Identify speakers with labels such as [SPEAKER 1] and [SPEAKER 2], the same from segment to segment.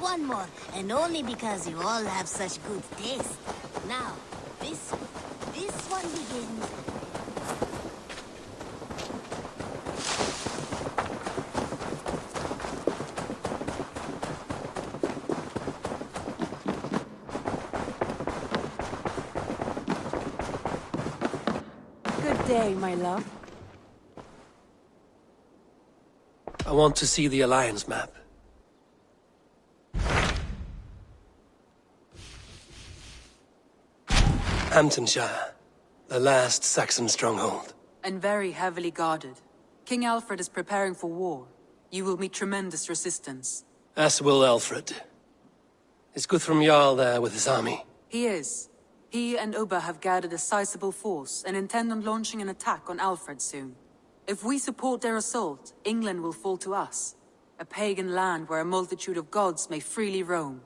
[SPEAKER 1] one more, and only because you all have such good taste. Now, this one begins.
[SPEAKER 2] Good day, my love.
[SPEAKER 3] I want to see the Alliance map. Hamptonshire, the last Saxon stronghold.
[SPEAKER 2] And very heavily guarded. King Alfred is preparing for war. You will meet tremendous resistance.
[SPEAKER 3] As will Alfred. Is Guthrum Jarl there with his army?
[SPEAKER 2] He is. He and Ubba have gathered a sizable force and intend on launching an attack on Alfred soon. If we support their assault, England will fall to us. A pagan land where a multitude of gods may freely roam.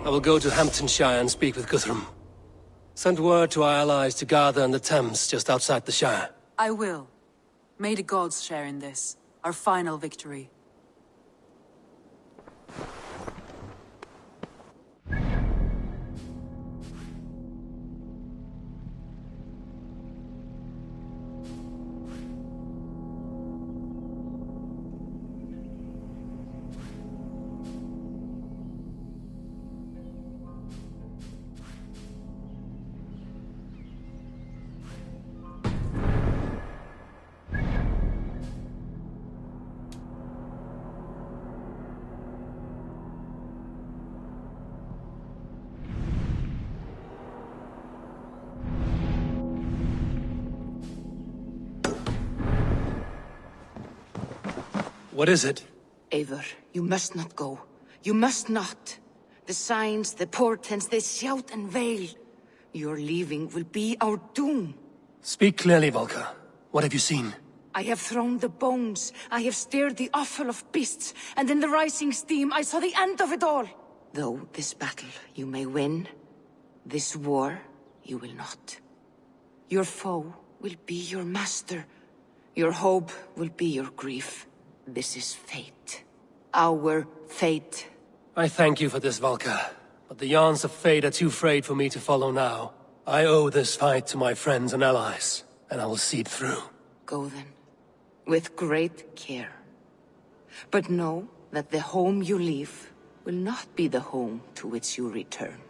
[SPEAKER 3] I will go to Hamptonshire and speak with Guthrum. Send word to our allies to gather in the Thames just outside the Shire.
[SPEAKER 2] I will. May the gods share in this, our final victory.
[SPEAKER 3] What is it?
[SPEAKER 4] Eivor, you must not go. You must not. The signs, the portents, they shout and wail. Your leaving will be our doom.
[SPEAKER 3] Speak clearly, Volker. What have you seen?
[SPEAKER 4] I have thrown the bones. I have stirred the offal of beasts. And in the rising steam, I saw the end of it all. Though this battle you may win, this war you will not. Your foe will be your master. Your hope will be your grief. This is fate. Our fate.
[SPEAKER 3] I thank you for this, Volker. But the yarns of fate are too frayed for me to follow now. I owe this fight to my friends and allies, and I will see it through.
[SPEAKER 4] Go then, with great care. But know that the home you leave will not be the home to which you return.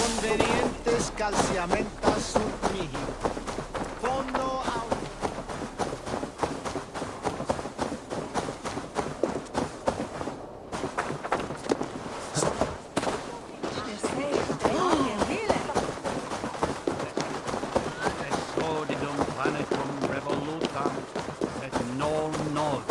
[SPEAKER 5] Inconvenientes calciamentas sunt mihi. Fondo au... Exodidum planetum revolutam et non nod.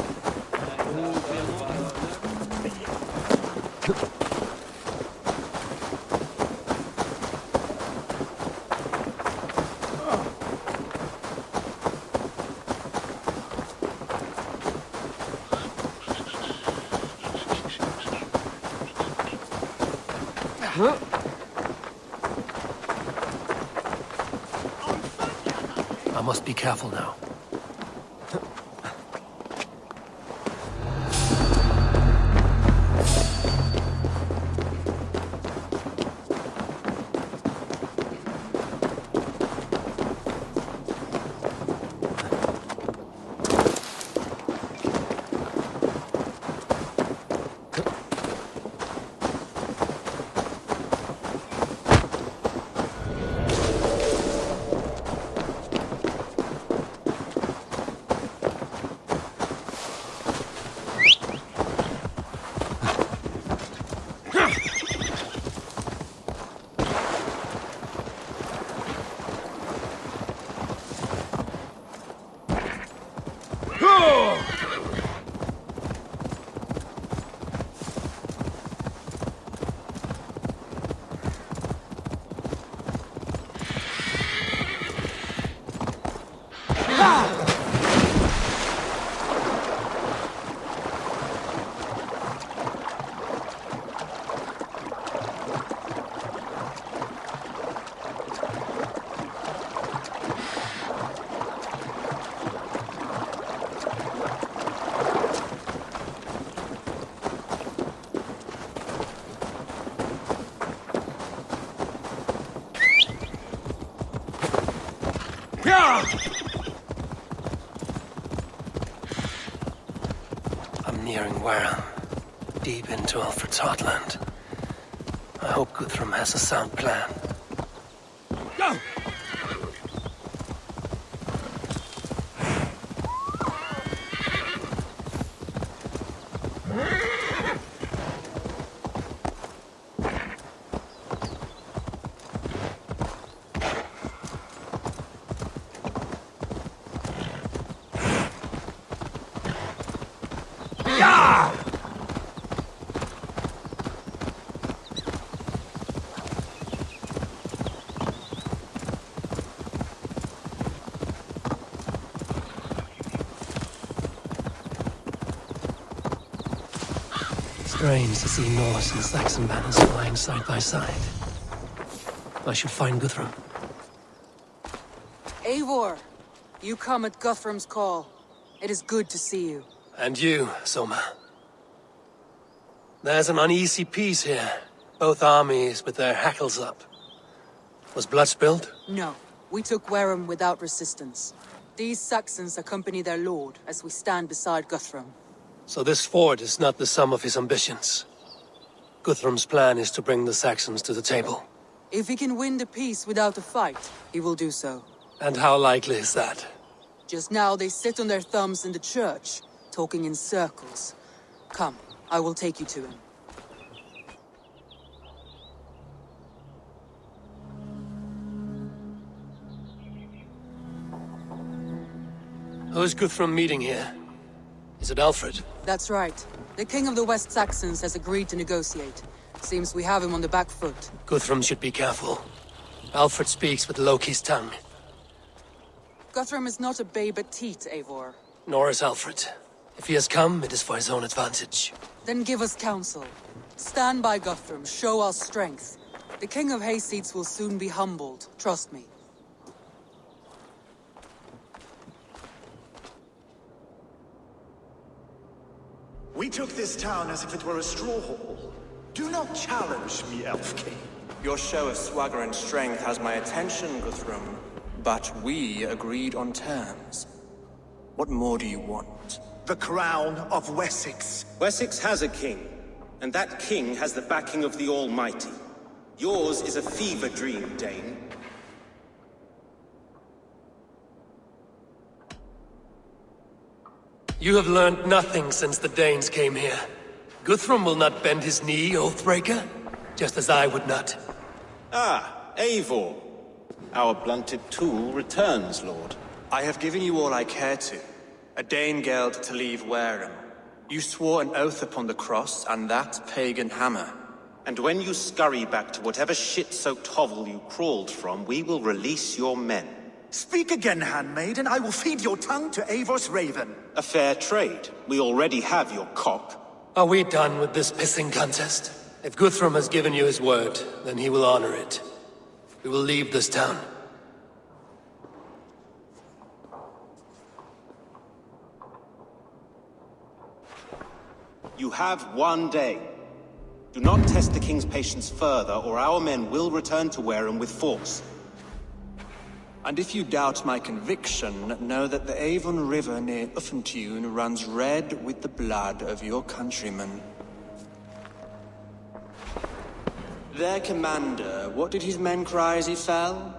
[SPEAKER 3] I must be careful now. I'm nearing Wareham, deep into Alfred's heartland. I hope Guthrum has a sound plan.
[SPEAKER 5] Go!
[SPEAKER 3] Strange to see Norse and Saxon banners flying side by side. I should find Guthrum.
[SPEAKER 2] Eivor, you come at Guthrum's call. It is good to see you.
[SPEAKER 3] And you, Soma. There's an uneasy peace here. Both armies with their hackles up. Was blood spilled?
[SPEAKER 2] No, we took Wareham without resistance. These Saxons accompany their lord as we stand beside Guthrum.
[SPEAKER 3] So this fort is not the sum of his ambitions. Guthrum's plan is to bring the Saxons to the table.
[SPEAKER 2] If he can win the peace without a fight, he will do so.
[SPEAKER 3] And how likely is that?
[SPEAKER 2] Just now they sit on their thumbs in the church, talking in circles. Come, I will take you to him.
[SPEAKER 3] Who's Guthrum meeting here? Is it Alfred?
[SPEAKER 2] That's right. The king of the West Saxons has agreed to negotiate. Seems we have him on the back foot.
[SPEAKER 3] Guthrum should be careful. Alfred speaks with Loki's tongue.
[SPEAKER 2] Guthrum is not a babe at teat, Eivor.
[SPEAKER 3] Nor is Alfred. If he has come, it is for his own advantage.
[SPEAKER 2] Then give us counsel. Stand by Guthrum, show our strength. The king of Hayseeds will soon be humbled, trust me.
[SPEAKER 6] We took this town as if it were a straw hall. Do not challenge me, Elf King.
[SPEAKER 7] Your show of swagger and strength has my attention, Guthrum. But we agreed on terms. What more do you want?
[SPEAKER 6] The crown of Wessex.
[SPEAKER 8] Wessex has a king, and that king has the backing of the Almighty. Yours is a fever dream, Dane.
[SPEAKER 3] You have learned nothing since the Danes came here. Guthrum will not bend his knee, Oathbreaker, just as I would not.
[SPEAKER 8] Ah, Eivor. Our blunted tool returns, Lord.
[SPEAKER 7] I have given you all I care to. A Danegeld to leave Wareham. You swore an oath upon the cross and that pagan hammer.
[SPEAKER 8] And when you scurry back to whatever shit-soaked hovel you crawled from, we will release your men.
[SPEAKER 6] Speak again, handmaid, and I will feed your tongue to Eivor's raven.
[SPEAKER 8] A fair trade. We already have your cock.
[SPEAKER 3] Are we done with this pissing contest? If Guthrum has given you his word, then he will honor it. We will leave this town.
[SPEAKER 8] You have 1 day. Do not test the king's patience further, or our men will return to Wareham with force.
[SPEAKER 7] And if you doubt my conviction, know that the Avon River near Uffentune runs red with the blood of your countrymen. Their commander, what did his men cry as he fell?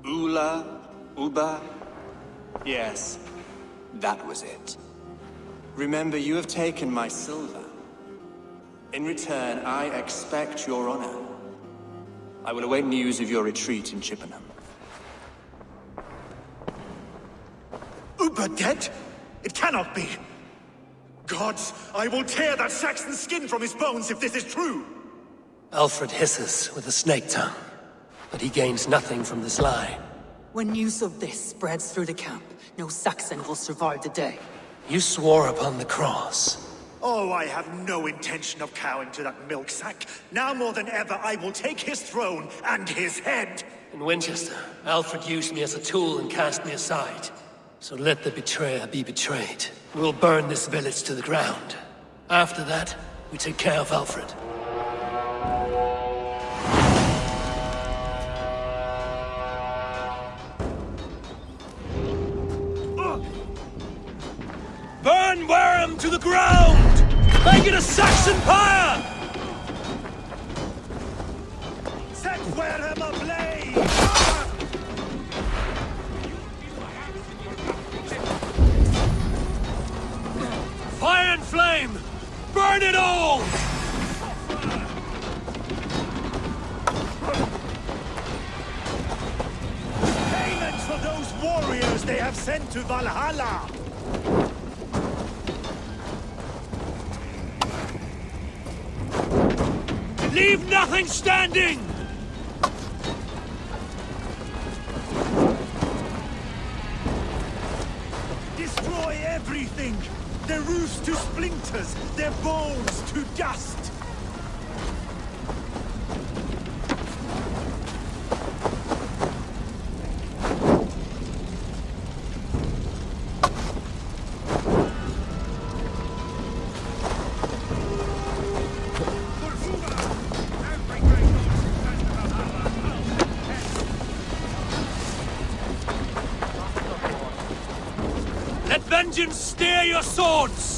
[SPEAKER 7] Ula? Uba? Yes, that was it. Remember, you have taken my silver. In return, I expect your honor. I will await news of your retreat in Chippenham.
[SPEAKER 6] Uber dead? It cannot be. Gods, I will tear that Saxon skin from his bones if this is true.
[SPEAKER 3] Alfred hisses with a snake tongue, but he gains nothing from this lie.
[SPEAKER 2] When news of this spreads through the camp, no Saxon will survive the day.
[SPEAKER 3] You swore upon the cross.
[SPEAKER 6] Oh, I have no intention of cowing to that milk sack. Now more than ever, I will take his throne and his head.
[SPEAKER 3] In Winchester, Alfred used me as a tool and cast me aside. So let the betrayer be betrayed. We'll burn this village to the ground. After that, we take care of Alfred. them to the ground! Make it a Saxon pyre!
[SPEAKER 6] Set Wareham ablaze!
[SPEAKER 3] Fire and flame! Burn it all!
[SPEAKER 6] Payment for those warriors they have sent to Valhalla!
[SPEAKER 3] Leave nothing standing!
[SPEAKER 6] Destroy everything! Their roofs to splinters, their bones to dust!
[SPEAKER 3] Let vengeance steer your swords!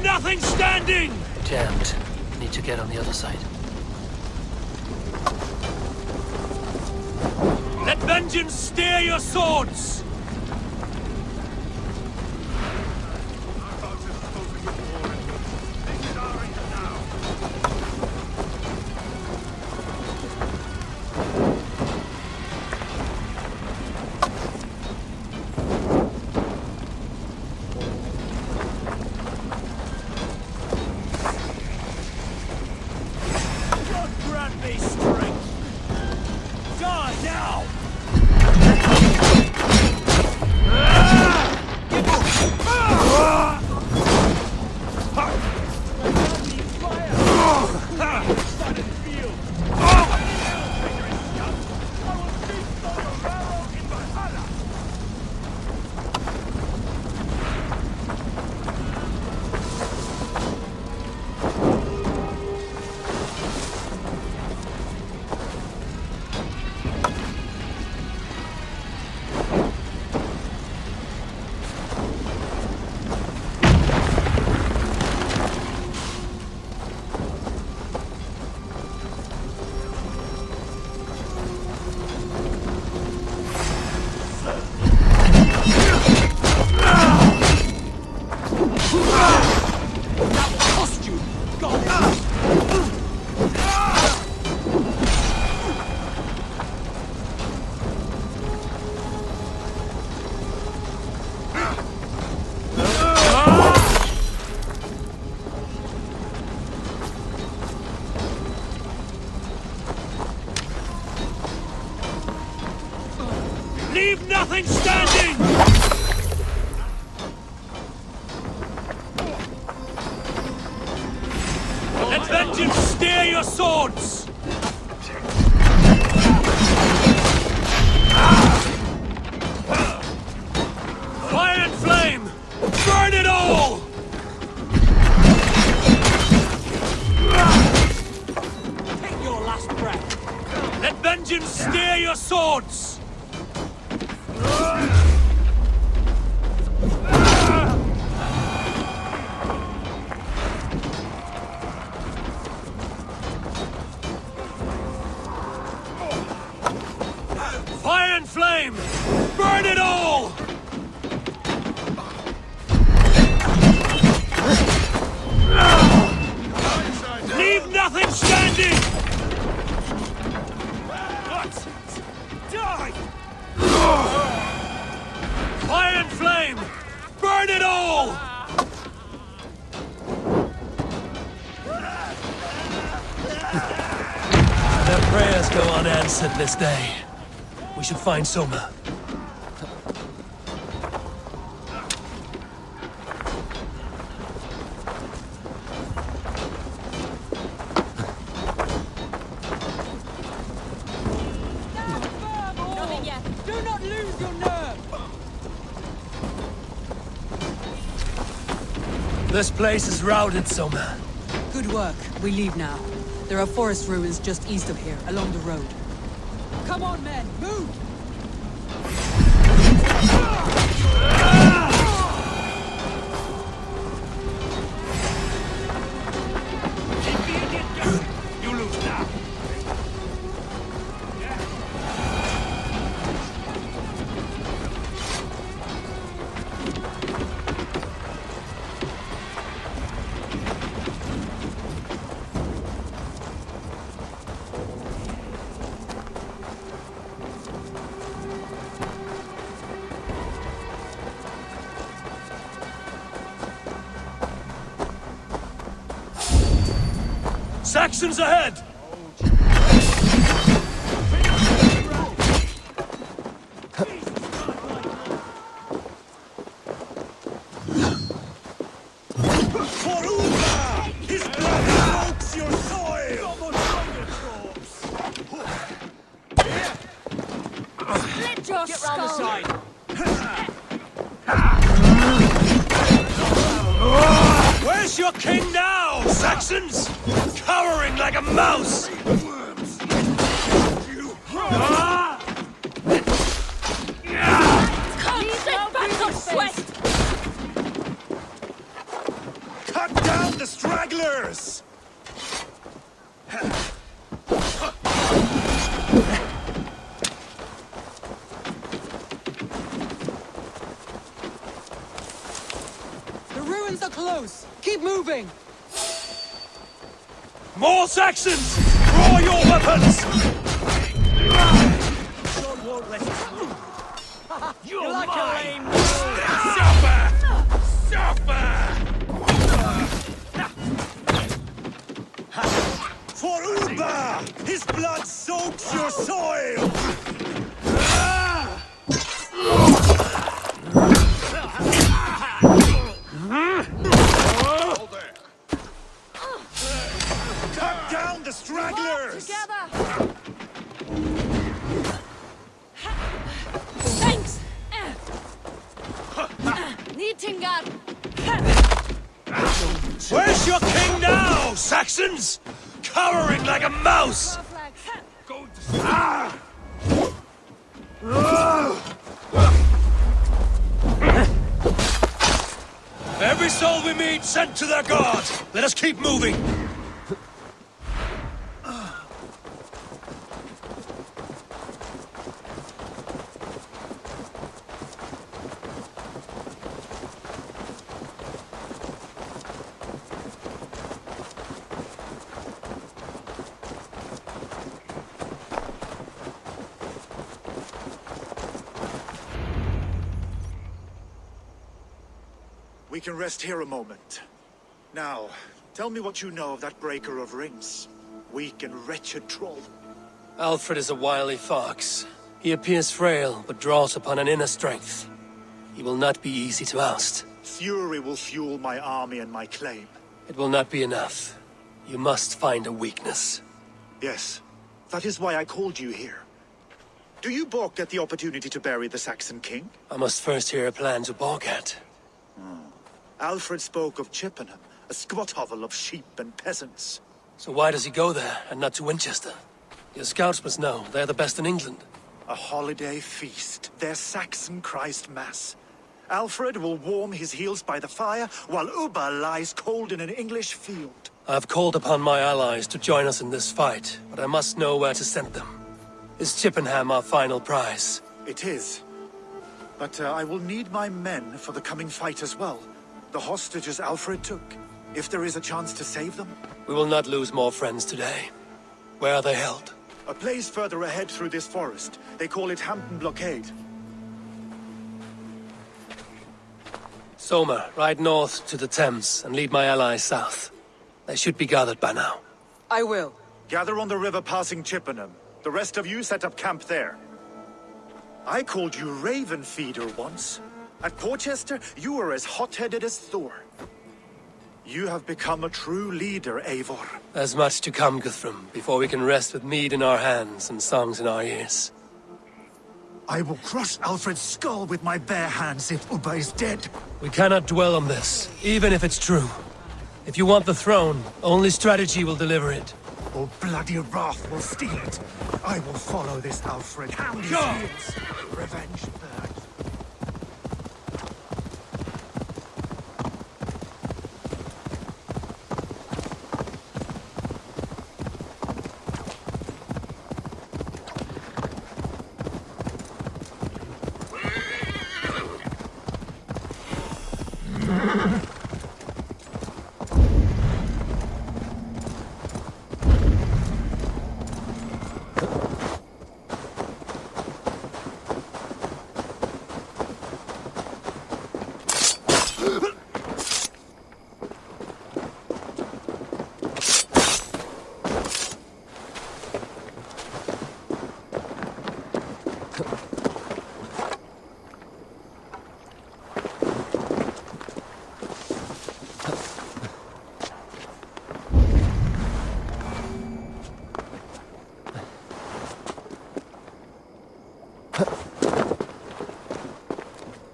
[SPEAKER 3] Nothing standing!
[SPEAKER 9] Damned. Need to get on the other side.
[SPEAKER 3] Let vengeance steer your swords! swords! Fire and flame! Burn it all!
[SPEAKER 5] Take your last breath.
[SPEAKER 3] Let vengeance steer your swords! Fire and flame! Burn it all! Leave nothing standing!
[SPEAKER 6] What? Die!
[SPEAKER 3] Fire and flame! Burn it all! Their prayers go unanswered this day. We should find Soma.
[SPEAKER 5] Do not lose your nerve!
[SPEAKER 3] This place is routed, Soma.
[SPEAKER 2] Good work. We leave now. There are forest ruins just east of here, along the road. Come on, men! Move!
[SPEAKER 6] You lose now.
[SPEAKER 3] Saxons ahead!
[SPEAKER 6] For Upa! His blood soaks your soil!
[SPEAKER 4] Split your
[SPEAKER 5] Get round the side.
[SPEAKER 3] Where's your king now, Saxons? Cowering like a mouse!
[SPEAKER 6] Cut down the stragglers!
[SPEAKER 2] The ruins are close! Keep moving!
[SPEAKER 3] More Saxons! Draw your weapons!
[SPEAKER 5] God won't let us through. You're like a lame
[SPEAKER 3] Suffer! Suffer!
[SPEAKER 6] For Uba! His blood soaks your soil! Cut down the stragglers!
[SPEAKER 4] Together! Thanks! Nitingar!
[SPEAKER 3] Where's your king now, Saxons? Cowering like a mouse! Every soul we meet sent to their god! Let us keep moving!
[SPEAKER 6] We can rest here a moment. Now, tell me what you know of that breaker of rings. Weak and wretched troll.
[SPEAKER 3] Alfred is a wily fox. He appears frail, but draws upon an inner strength. He will not be easy to oust.
[SPEAKER 6] Fury will fuel my army and my claim.
[SPEAKER 3] It will not be enough. You must find a weakness.
[SPEAKER 6] Yes, that is why I called you here. Do you balk at the opportunity to bury the Saxon king?
[SPEAKER 3] I must first hear a plan to balk at.
[SPEAKER 6] Alfred spoke of Chippenham, a squat hovel of sheep and peasants.
[SPEAKER 3] So why does he go there, and not to Winchester? Your scouts must know, they're the best in England.
[SPEAKER 6] A holiday feast, their Saxon Christ Mass. Alfred will warm his heels by the fire, while Uba lies cold in an English field.
[SPEAKER 3] I've called upon my allies to join us in this fight, but I must know where to send them. Is Chippenham our final prize?
[SPEAKER 6] It is. But I will need my men for the coming fight as well. The hostages Alfred took. If there is a chance to save them.
[SPEAKER 3] We will not lose more friends today. Where are they held?
[SPEAKER 6] A place further ahead through this forest. They call it Hampton Blockade.
[SPEAKER 3] Somer, ride north to the Thames and lead my allies south. They should be gathered by now.
[SPEAKER 2] I will.
[SPEAKER 6] Gather on the river passing Chippenham. The rest of you set up camp there. I called you Raven Feeder once. At Porchester, you were as hot-headed as Thor. You have become a true leader, Eivor.
[SPEAKER 3] There's much to come, Guthrum, before we can rest with mead in our hands and songs in our ears.
[SPEAKER 6] I will crush Alfred's skull with my bare hands if Uba is dead.
[SPEAKER 3] We cannot dwell on this, even if it's true. If you want the throne, only strategy will deliver it.
[SPEAKER 6] Or bloody wrath will steal it. I will follow this Alfred. Hound his heels. Revenge third.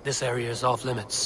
[SPEAKER 9] This area is off limits.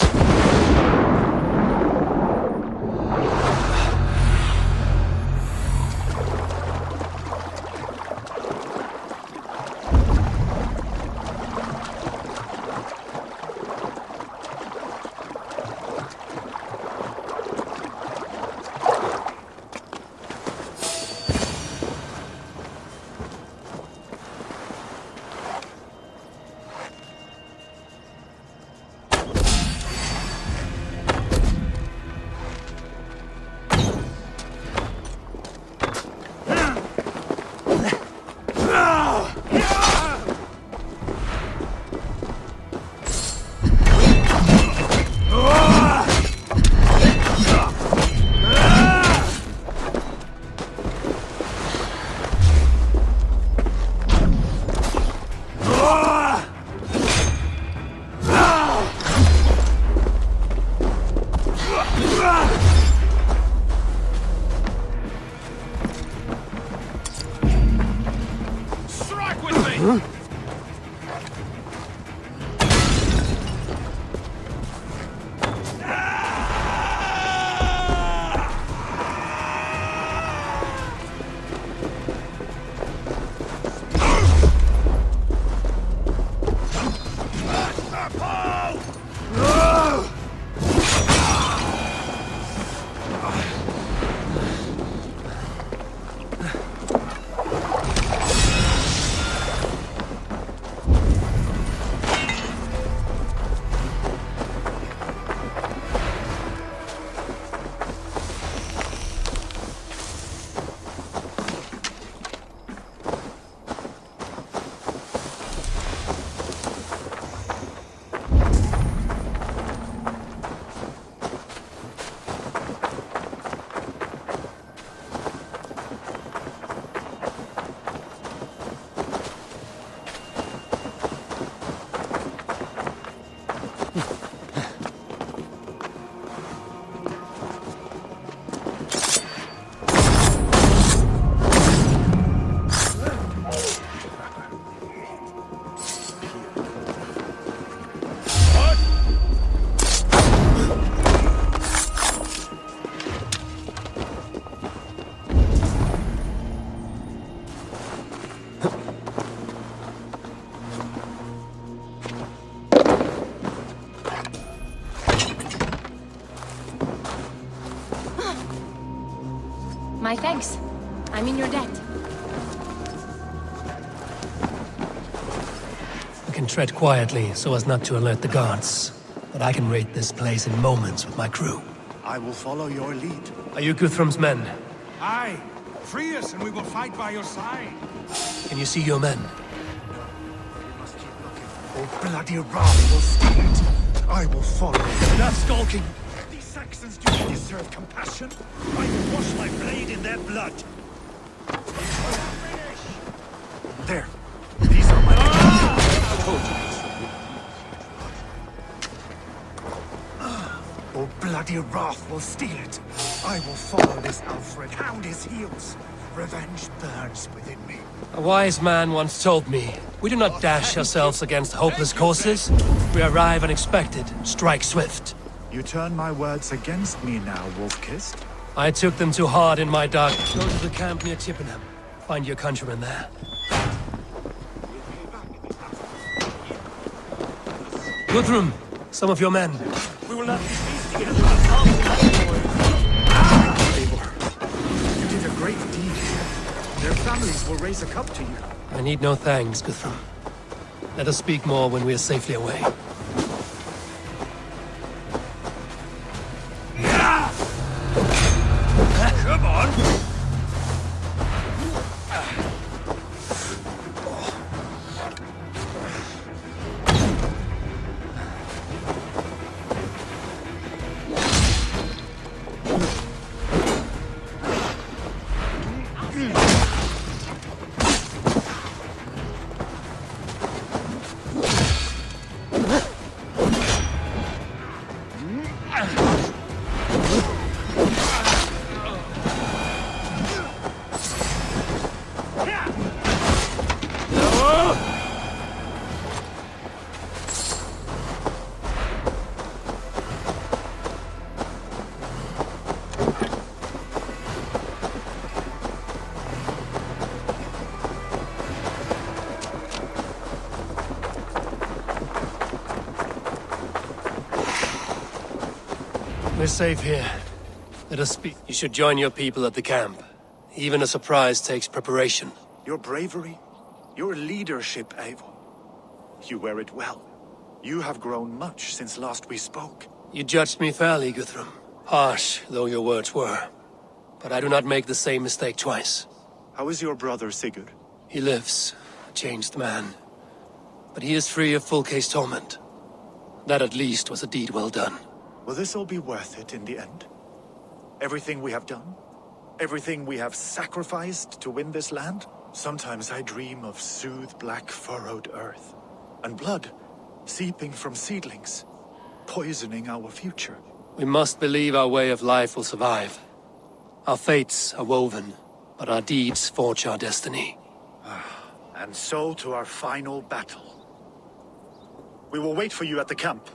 [SPEAKER 10] My thanks. I'm in your debt.
[SPEAKER 3] We can tread quietly so as not to alert the guards. But I can raid this place in moments with my crew.
[SPEAKER 6] I will follow your lead.
[SPEAKER 3] Are you Guthrum's men?
[SPEAKER 5] Aye. Free us and we will fight by your side.
[SPEAKER 3] Can you see your men?
[SPEAKER 6] We must keep looking, or bloody wrath will steal it. I will follow.
[SPEAKER 3] Enough skulking!
[SPEAKER 6] These Saxons do not deserve compassion. I will wash my blade in their blood. There. These are my or bloody wrath will steal it. I will follow this Alfred, hound his heels. Revenge burns within me.
[SPEAKER 3] A wise man once told me, we do not dash ourselves against hopeless courses. We arrive unexpected, strike swift.
[SPEAKER 6] You turn my words against me now, Wolf-Kissed.
[SPEAKER 3] I took them too hard in my dark. Go to the camp near Chippenham. Find your countrymen there. Guthrum, some of your men.
[SPEAKER 6] We will not be feasting in You did a great deed. Their families will raise a cup to you.
[SPEAKER 3] I need no thanks, Guthrum. Let us speak more when we are safely away.
[SPEAKER 6] Come on!
[SPEAKER 3] We're safe here. Let us speak. You should join your people at the camp. Even a surprise takes preparation.
[SPEAKER 6] Your bravery, your leadership, Eivor. You wear it well. You have grown much since last we spoke.
[SPEAKER 3] You judged me fairly, Guthrum. Harsh though your words were. But I do not make the same mistake twice.
[SPEAKER 6] How is your brother, Sigurd?
[SPEAKER 3] He lives, a changed man. But he is free of full case torment. That at least was a deed well done.
[SPEAKER 6] Will this all be worth it in the end? Everything we have done? Everything we have sacrificed to win this land? Sometimes I dream of soothed black furrowed earth. And blood seeping from seedlings, poisoning our future.
[SPEAKER 3] We must believe our way of life will survive. Our fates are woven, but our deeds forge our destiny.
[SPEAKER 6] And so to our final battle. We will wait for you at the camp.